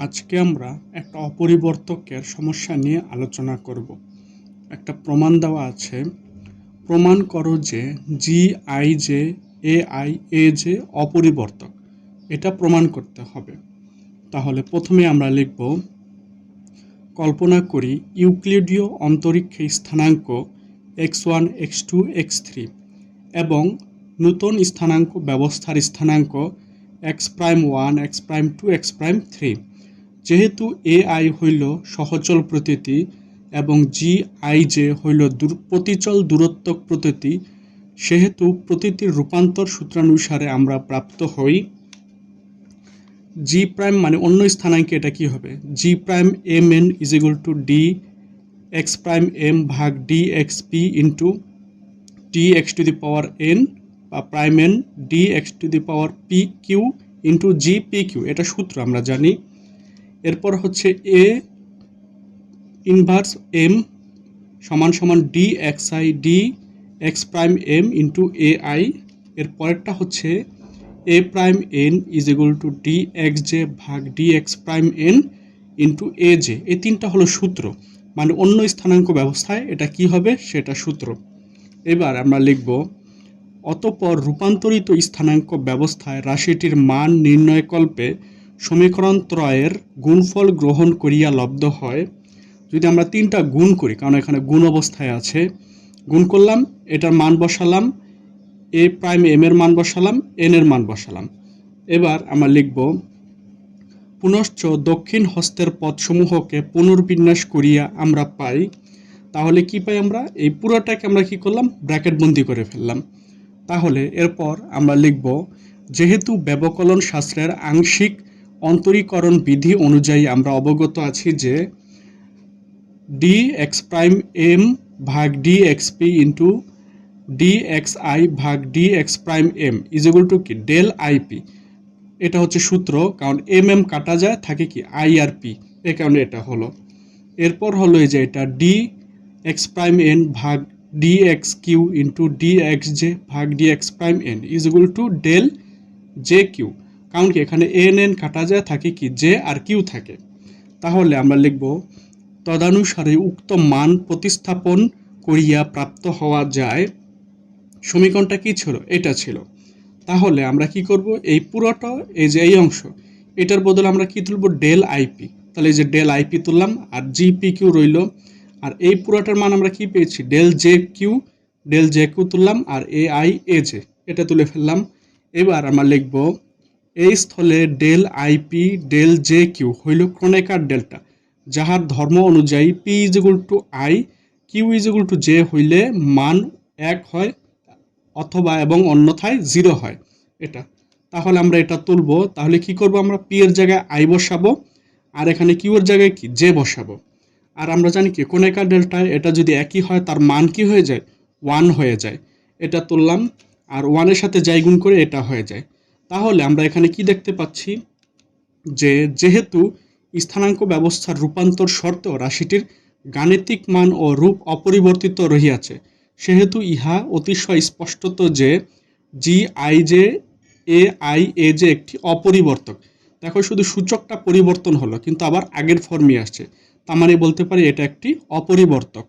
আজকে আমরা একটা অপরিবর্তকের সমস্যা নিয়ে আলোচনা করব। একটা প্রমাণ দেওয়া আছে, প্রমাণ করো যে GIJ AI AJ অপরিবর্তক। এটা প্রমাণ করতে হবে। তাহলে প্রথমে আমরা লিখব, কল্পনা করি ইউক্লিডীয় অন্তরীক্ষে স্থানাঙ্ক x1 x2 x3 এবং নূতন স্থানাঙ্ক ব্যবস্থার স্থানাঙ্ক x'1 x'2 x'3। যেহেতু AI হইল সহচল প্রতীতি এবং GIJ হইল প্রতিচল দূরত্বক প্রতীতি, সেহেতু প্রতীতির রূপান্তর সূত্রানুসারে আমরা প্রাপ্ত হই G' মানে অন্য স্থানাঙ্কে এটা কি হবে, G'Mn = dx'm ভাগ dxp ইন্টু dx⁴n বা prime n dx⁴pq into gpq। এটা সূত্র আমরা জানি। এরপর হচ্ছে A ইনভার্স m সমান সমান dxi dx'm ইন্টু ai। এর পরেরটা হচ্ছে A'm = dxj ভাগ dx'm ইন্টু aj। এই তিনটা হলো সূত্র, মানে অন্য স্থানাঙ্ক ব্যবস্থায় এটা কি হবে সেটা সূত্র। এবার আমরা লিখব, অতঃপর রূপান্তরিত স্থানাঙ্ক ব্যবস্থায় রাশিটির মান নির্ণয়কল্পে সমীকরণ ত্রয়ের গুণফল গ্রহণ করিয়া লব্ধ হয়। যদি আমরা তিনটা গুণ করি, কারণ এখানে গুণ অবস্থায় আছে, গুণ করলাম, এটার মান বসালাম, A'm এর মান বসালাম, n এর মান বসালাম। এবার আমরা লিখব, পুনশ্চ দক্ষিণ হস্তের পদসমূহকে পুনর্বিন্যাস করিয়া আমরা পাই। তাহলে কি পাই আমরা, এই পুরোটাকে আমরা কি করলাম, ব্র্যাকেট বন্দি করে ফেললাম। তাহলে এরপর আমরা লিখব, যেহেতু ব্যবকলন শাস্ত্রের আংশিক অন্তরীকরণ বিধি অনুযায়ী আমরা অবগত আছি যে dx'm ভাগ dxp ইন্টু dxi ভাগ dx'm = কি ডেল ip। এটা হচ্ছে সূত্র, কারণ mm কাটা যায়, থাকে কি i আর p, এই কারণে এটা হলো। এরপর হলো এই যে এটা dx'n ভাগ dxq ইন্টু dxj ভাগ dx'm = ডেল jq, কারণ কি এখানে n কাটা যায়, থাকে কি j আর q থাকে। তাহলে আমরা লিখব, তদানুসারে উক্ত মান প্রতিস্থাপন করিয়া প্রাপ্ত হওয়া যায়। সমীকরণটা কি ছিল, এটা ছিল। তাহলে আমরা কি করব, এই পুরোটা, এই যে এই অংশ, এটার বদলে আমরা কি তুলব, ডেল আইপি। তাহলে এই যে ডেল আইপি তুললাম, আর জিপিকিউ রইল, আর এই পুরোটার মান আমরা কি পেয়েছি, ডেল জে কিউ তুললাম, আর AI AJ এটা তুলে ফেললাম। এবার আমরা লিখব, এই স্থলে del ip del j q হইল ক্রোনেকার ডেল্টা, যাহার ধর্ম অনুযায়ী P = I Q = J হইলে মান 1 হয় অথবা এবং অন্যথায় 0 হয় এটা। তাহলে আমরা এটা তুলব। তাহলে কি করব, আমরা P এর জায়গায় I বসাবো, আর এখানে Q এর জায়গায় কি J বসাবো। আর আমরা জানি কি ক্রোনেকার ডেল্টায় এটা যদি একই হয়, তার মান কি হয়ে যায়, 1 হয়ে যায়। এটা তুললাম, আর 1 এর সাথে যাই গুণ করে এটা হয়ে যায়। তাহলে আমরা এখানে কি দেখতে পাচ্ছি, যে যেহেতু স্থানাঙ্ক ব্যবস্থার রূপান্তর শর্ত রাশিটির গাণিতিক মান ও রূপ অপরিবর্তিত রহিয়াছে, সেহেতু ইহা অতিশয় স্পষ্টত যে GIJ/AI/AJ একটি অপরিবর্তক। দেখো শুধু সূচকটা পরিবর্তন হলো, কিন্তু আবার আগের ফর্মে আসছে, তার মানে বলতে পারি এটা একটি অপরিবর্তক।